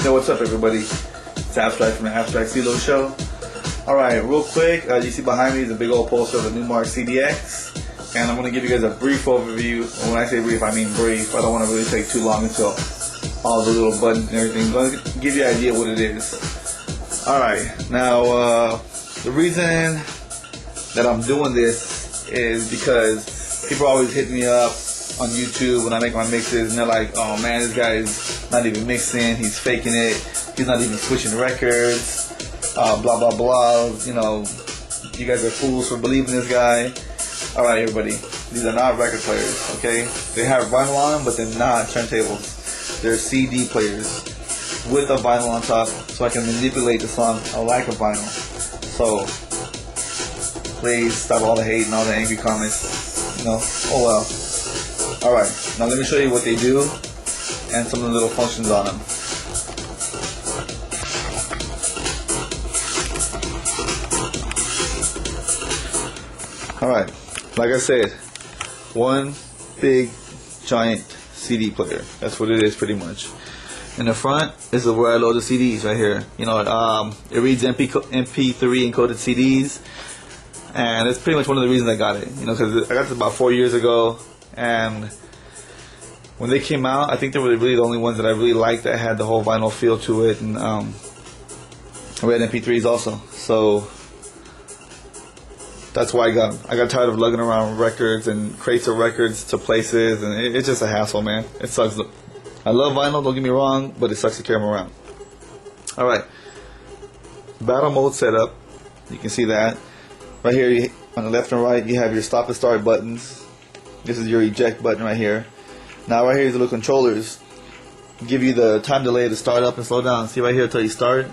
Yo, what's up, everybody? It's Abstract from the Abstract CeeLo Show. Alright, real quick, you see behind me is a big old poster of the Numark CDX. And I'm going to give you guys a brief overview. When I say brief, I mean brief. I don't want to really take too long into all the little buttons and everything. I'm going to give you an idea what it is. Alright, now, the reason that I'm doing this is because people always hit me up on YouTube when I make my mixes, and they're like, oh man, this guy's not even mixing, he's faking it, he's not even switching records, blah blah blah, you know, you guys are fools for believing this guy. Alright, everybody, these are not record players, okay? They have vinyl on them, but they're not turntables. They're CD players with a vinyl on top, so I can manipulate the song like a vinyl. So please stop all the hate and all the angry comments, you know. Oh well. Alright, now let me show you what they do and some of the little functions on them. Alright, like I said, one big giant CD player. That's what it is pretty much. In the front is where I load the CDs right here. You know, it reads MP3 encoded CDs, and that's pretty much one of the reasons I got it. You know, because I got this about 4 years ago. And when they came out, I think they were really the only ones that I really liked that had the whole vinyl feel to it, and I read MP3s also. So that's why I got tired of lugging around records and crates of records to places, and it's just a hassle, man. It sucks. I love vinyl, don't get me wrong, but it sucks to carry them around. Alright, battle mode setup. You can see that right here on the left and right. You have your stop and start buttons. This is your eject button right here. Now right here is the little controllers. Give you the time delay to start up and slow down. See right here until you start,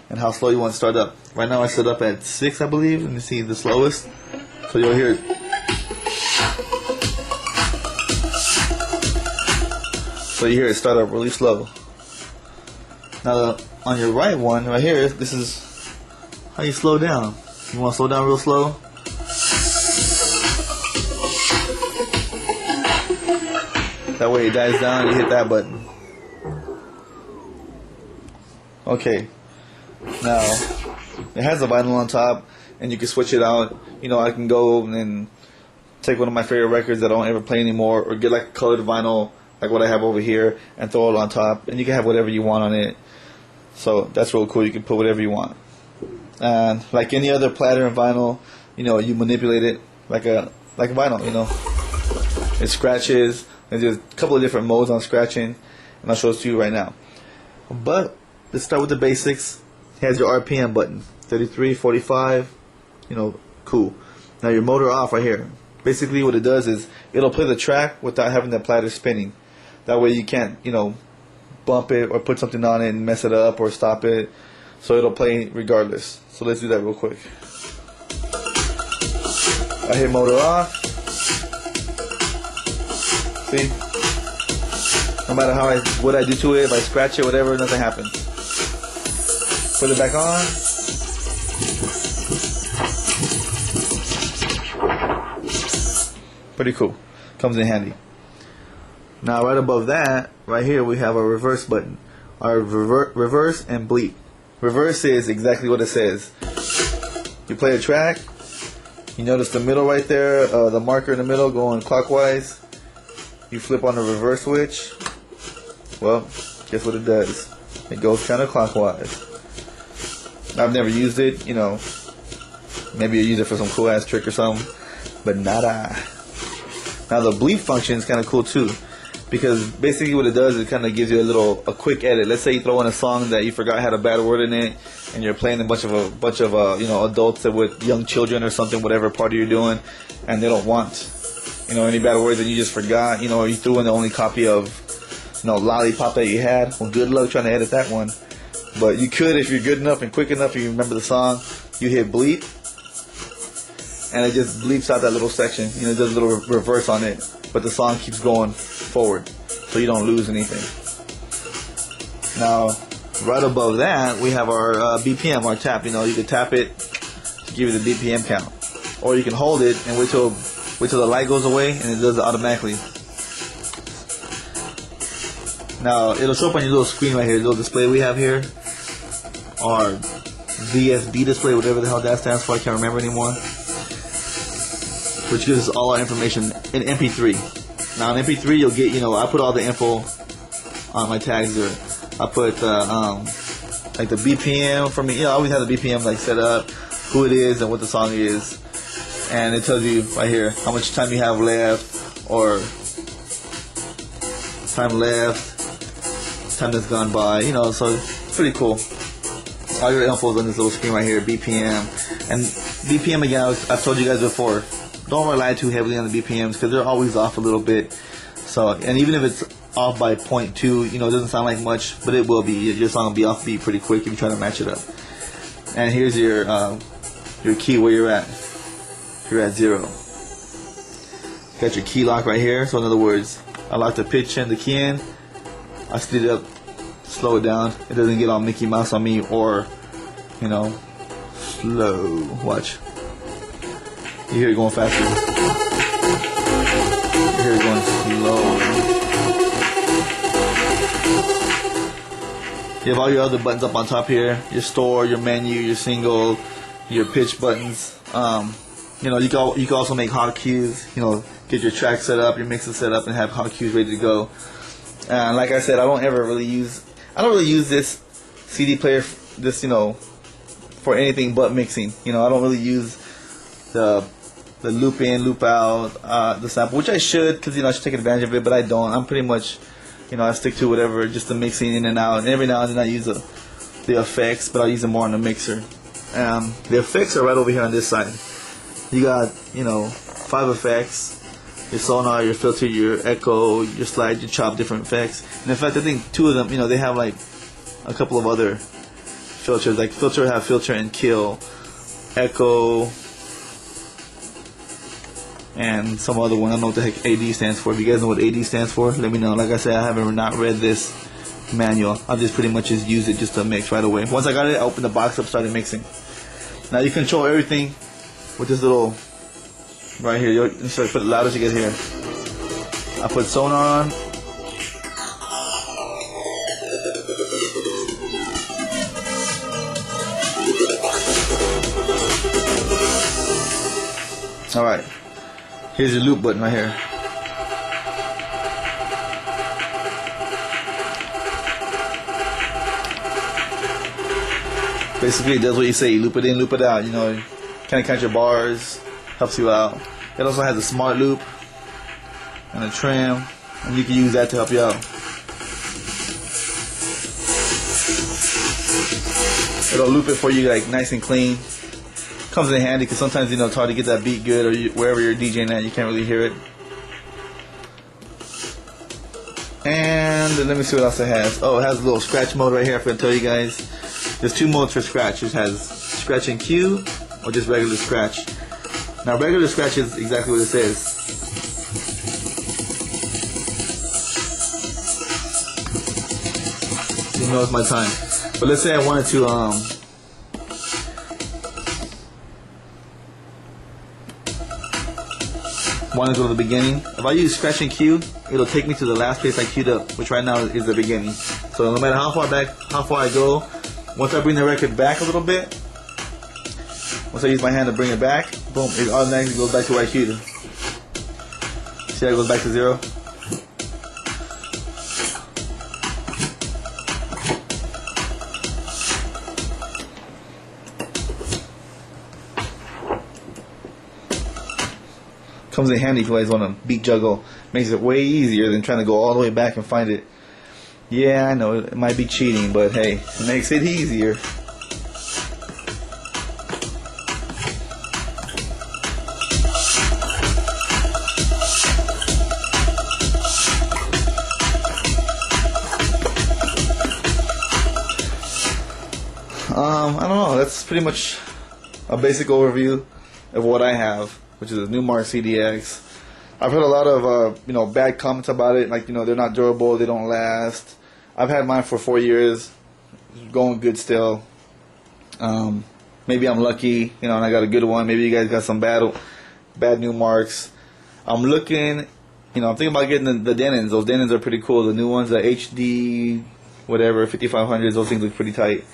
and how slow you want to start up. Right now I set up at 6, I believe. Let me see the slowest. So you'll hear it. So you hear it start up really slow. Now on your right one right here, this is how you slow down. You want to slow down real slow? That way it dies down, you hit that button. Okay. Now, it has a vinyl on top, and you can switch it out. You know, I can go and take one of my favorite records that I don't ever play anymore, or get like a colored vinyl, like what I have over here, and throw it on top, and you can have whatever you want on it. So that's real cool. You can put whatever you want. And like any other platter and vinyl, you know, you manipulate it like a vinyl. You know, it scratches. And there's a couple of different modes on scratching, and I'll show it to you right now. But let's start with the basics. It has your RPM button, 33, 45, you know, cool. Now your motor off right here. Basically what it does is it'll play the track without having the platter spinning. That way you can't, you know, bump it or put something on it and mess it up or stop it. So it'll play regardless. So let's do that real quick. I hit motor off. See? No matter what I do to it, if I scratch it, whatever, nothing happens. Put it back on. Pretty cool. Comes in handy. Now right above that, right here, we have a reverse button. Our reverse and bleep. Reverse is exactly what it says. You play a track, you notice the middle right there, the marker in the middle going clockwise. You flip on the reverse switch, well, guess what it does? It goes counterclockwise. I've never used it, you know, maybe you use it for some cool ass trick or something, but nada. Now the bleep function is kind of cool too, because basically what it does is it kind of gives you a quick edit. Let's say you throw in a song that you forgot had a bad word in it, and you're playing a bunch of you know, adults with young children or something, whatever party you're doing, and they don't want, you know, any bad words that you just forgot, you know, or you threw in the only copy of, you know, Lollipop that you had. Well, good luck trying to edit that one. But you could, if you're good enough and quick enough, you remember the song, you hit bleep, and it just bleeps out that little section. You know, it does a little reverse on it, but the song keeps going forward, so you don't lose anything. Now, right above that, we have our BPM, our tap. You know, you can tap it to give you the BPM count, or you can hold it and wait till the light goes away, and it does it automatically. Now it'll show up on your little screen right here, the little display we have here, or VSB display, whatever the hell that stands for, I can't remember anymore. Which gives us all our information in MP3. Now in MP3 you'll get, I put all the info on my tags there. I put like the BPM for me. I always have the BPM like set up, who it is and what the song is, and it tells you right here how much time you have left, or time left, time that's gone by. So it's pretty cool. All your info is on this little screen right here, BPM. And BPM, again, I've told you guys before, don't rely too heavily on the BPMs because they're always off a little bit. So, and even if it's off by 0.2, it doesn't sound like much, but it will be. Your song will be off beat pretty quick if you try to match it up. And here's your key where you're at. You're at 0. Got your key lock right here. So in other words, I lock the pitch and the key in. I speed it up, slow it down. It doesn't get all Mickey Mouse on me, or slow. Watch. You hear it going faster. You hear it going slow. You have all your other buttons up on top here. Your store, your menu, your single, your pitch buttons. You can also make hot cues. Get your track set up, your mixer set up, and have hot cues ready to go. And like I said, I don't really use this CD player, for anything but mixing. I don't really use the loop in, loop out, the sample, which I should, because I should take advantage of it, but I don't. I'm pretty much, I stick to whatever, just the mixing in and out. And every now and then I use the effects, but I'll use them more on the mixer. The effects are right over here on this side. You got 5 effects. Your sonar, your filter, your echo, your slide, your chop, different effects. And in fact, I think 2 of them, they have like a couple of other filters. Like filter have filter and kill, echo, and some other one. I don't know what the heck AD stands for. If you guys know what AD stands for, let me know. Like I said, I haven't not read this manual. I'll just pretty much just use it just to mix right away. Once I got it, I opened the box up, started mixing. Now you control everything with this little right here. You start put it loud as you get here. I put sonar on. Alright. Here's your loop button right here. Basically it does what you say. You loop it in, loop it out. Kind of count your bars. Helps you out. It also has a smart loop and a trim, and you can use that to help you out. It'll loop it for you like nice and clean. Comes in handy because sometimes it's hard to get that beat good, or wherever you're DJing at, you can't really hear it. And let me see what else it has. Oh, it has a little scratch mode right here. I forgot to tell you guys. There's 2 modes for scratch. It has scratch and cue, or just regular scratch. Now regular scratch is exactly what it says. It's my time. But let's say I wanted to go to the beginning. If I use scratch and cue, it'll take me to the last place I queued up, which right now is the beginning. So no matter how far I go, once I bring the record back a little bit, once I use my hand to bring it back, boom, it automatically goes back to where I queued it. See how it goes back to 0? Comes in handy if you guys want to beat juggle. Makes it way easier than trying to go all the way back and find it. Yeah, I know it might be cheating, but hey, it makes it easier. I don't know. That's pretty much a basic overview of what I have, which is a Numark CDX. I've heard a lot of bad comments about it, like they're not durable, they don't last. I've had mine for 4 years, it's going good still. Maybe I'm lucky, and I got a good one. Maybe you guys got some bad Numarks. I'm looking You know, I'm thinking about getting the Denons. Those Denons are pretty cool. The new ones, the HD, whatever, 5500s, those things look pretty tight.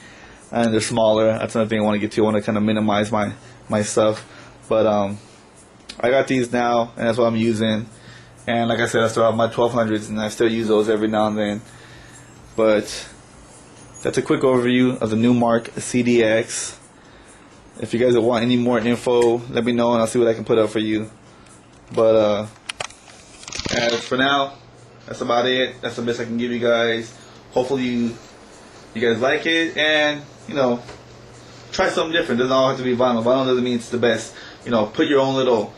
And they're smaller. That's another thing I want to get to. I want to kind of minimize my stuff. But I got these now, and that's what I'm using. And like I said, I still have my 1200s, and I still use those every now and then. But that's a quick overview of the Numark CDX. If you guys want any more info, let me know, and I'll see what I can put up for you. But as for now, that's about it. That's the best I can give you guys. Hopefully you guys like it, and you know, try something different. Doesn't all have to be vinyl. Vinyl doesn't mean it's the best. You know, put your own little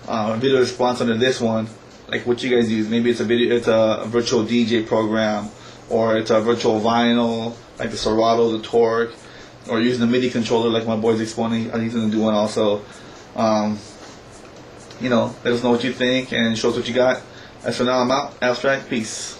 video response under this one, like what you guys use. Maybe it's a virtual DJ program, or it's a virtual vinyl, like the Serato, the Torque, or using the MIDI controller, like my boy's explaining. He's gonna do one also. You know, let us know what you think and show us what you got. As for now, I'm out. Abstract. Peace.